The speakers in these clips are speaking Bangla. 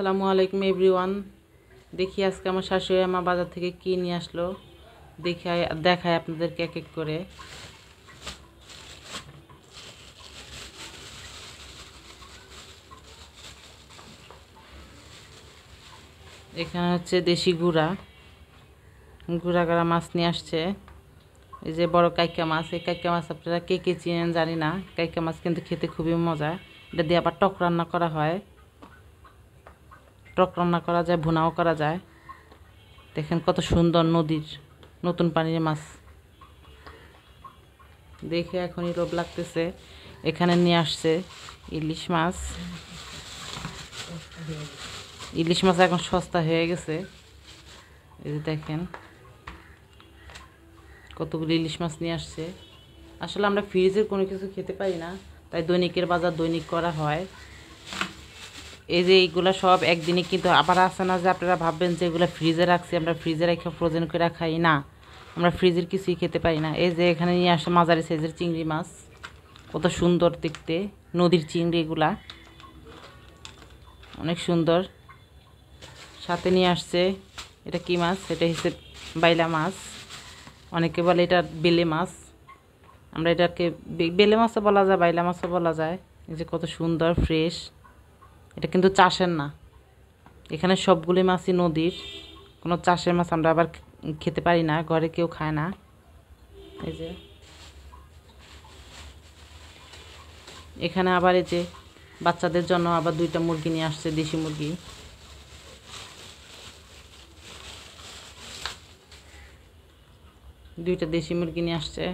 আসসালামু আলাইকুম এভরিওয়ান। দেখি আজকে আমার শাশুড়ি আমার বাজার থেকে কি নিয়ে আসলো, দেখায় আপনাদেরকে এক এক করে। এখানে হচ্ছে দেশি গুড়া মাছ নিয়ে আসছে। এই যে বড় কাইকা মাছ, এই কাইকা মাছ আপনারা কে কে চিনেন জানি না। কাইকা মাছ কিন্তু খেতে খুবই মজা। এটা দিয়ে আবার টক রান্না করা হয়, টক রান্না করা যায়, ভুনাও করা যায়। দেখেন কত সুন্দর নদীর নতুন পানির মাছ, দেখে এখনই লোভ লাগতেছে। এখানে নিয়ে আসছে ইলিশ মাছ। ইলিশ মাছ এখন সস্তা হয়ে গেছে। এই যে দেখেন কতগুলো ইলিশ মাছ নিয়ে আসছে। আসলে আমরা ফ্রিজের কোনো কিছু খেতে পারি না, তাই দৈনিকের বাজার দৈনিক করা হয়। এই যে এইগুলা সব একদিনে, কিন্তু আবার আসে না যে আপনারা ভাববেন যে এগুলো ফ্রিজে রাখছি, আমরা ফ্রিজে রেখে ফ্রোজেন করে খাই না, আমরা ফ্রিজের কিছুই খেতে পারি না। এই যে এখানে নিয়ে আসে মাঝারি সাইজের চিংড়ি মাছ, কত সুন্দর দেখতে নদীর চিংড়ি, এগুলা অনেক সুন্দর। সাথে নিয়ে আসছে এটা কি মাছ, এটা হচ্ছে বাইলা মাছ। অনেকে বলে এটা বেলে মাছ, আমরা এটাকে বেলে মাছও বলা যায়, বাইলা মাছও বলা যায়। এই যে কত সুন্দর ফ্রেশ, এটা কিন্তু চাষের না। এখানে সবগুলি মাছই নদীর, কোনো চাষের মাছ আমরা আবার খেতে পারি না, ঘরে কেউ খায় না। এই যে এখানে আবার এই যে বাচ্চাদের জন্য আবার 2টা মুরগি নিয়ে আসছে, দেশি মুরগি। দুইটা দেশি মুরগি নিয়ে আসছে।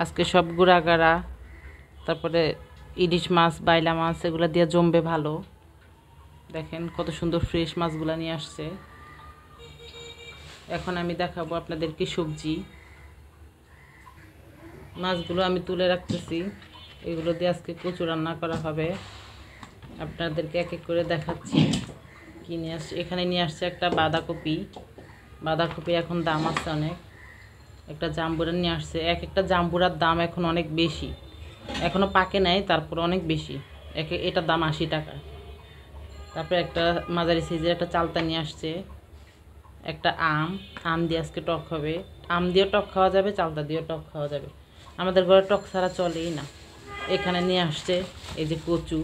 আজকে সব গুড়াগাড়া, তারপরে ইলিশ মাছ, বাইলা মাছ, এগুলো দিয়ে জমবে ভালো। দেখেন কত সুন্দর ফ্রেশ মাছগুলো নিয়ে আসছে। এখন আমি দেখাবো আপনাদেরকে সবজি। মাছগুলো আমি তুলে রাখতেছি, এগুলো দিয়ে আজকে কচু রান্না করা হবে। আপনাদেরকে এক এক করে দেখাচ্ছি কি নিয়ে আসছে। এখানে নিয়ে আসছে একটা বাঁধাকপি এখন দাম আছে অনেক। একটা জাম্বুরা নিয়ে আসছে, একটা জাম্বুরার দাম এখন অনেক বেশি, এখনও পাকে নাই, তারপর অনেক বেশি। এটার দাম 80 টাকা। তারপরে একটা মাঝারি সাইজের একটা চালতা নিয়ে আসছে। একটা আম দিয়ে আজকে টক হবে। আম দিয়েও টক খাওয়া যাবে, চালতা দিয়েও টক খাওয়া যাবে, আমাদের ঘরে টক ছাড়া চলেই না। এখানে নিয়ে আসছে এই যে কচু।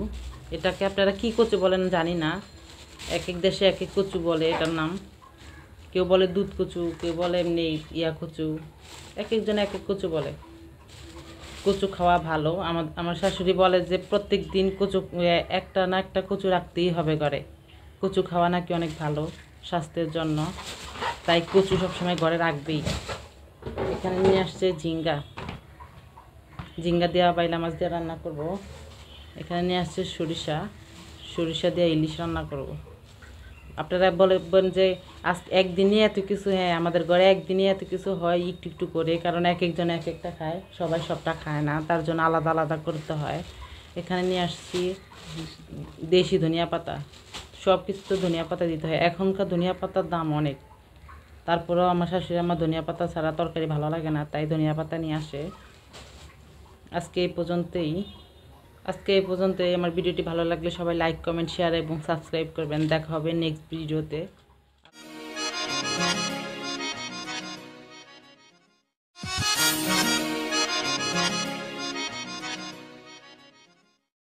এটাকে আপনারা কি কচু বলেন জানি না, এক এক দেশে এক এক কচু বলে এটার নাম। কেউ বলে দুধ কচু, কেউ বলে এমনি কচু, এক একজন এক এক কচু বলে। কচু খাওয়া ভালো। আমার শাশুড়ি বলে যে প্রত্যেক দিন কচু, একটা না একটা কচু রাখতেই হবে ঘরে। কচু খাওয়া নাকি অনেক ভালো স্বাস্থ্যের জন্য, তাই কচু সবসময় ঘরে রাখবেই। এখানে নিয়ে আসছে ঝিঙ্গা দেওয়া বাইলা মাছ দিয়ে রান্না করব। এখানে নিয়ে আসছে সরিষা দিয়ে ইলিশ রান্না করব। আপনারা বলবেন যে আজ একদিনই এত কিছু, হ্যাঁ আমাদের ঘরে একদিনই এত কিছু হয় একটু একটু করে, কারণ এক একজন এক একটা খায়, সবাই সবটা খায় না, তার জন্য আলাদা আলাদা করতে হয়। এখানে নিয়ে আসছি দেশি ধনিয়া পাতা। সব কিছু তো ধনিয়া পাতা দিতে হয়, এখনকার ধনিয়া পাতার দাম অনেক। তারপরেও আমার শাশুড়ি আমার ধনিয়া পাতা ছাড়া তরকারি ভালো লাগে না, তাই ধনিয়া পাতা নিয়ে আসে। আজকে এই পর্যন্তই আমার ভিডিওটি ভালো লাগলে সবাই লাইক, কমেন্ট, শেয়ার এবং সাবস্ক্রাইব করবেন। দেখা হবে নেক্সট ভিডিওতে।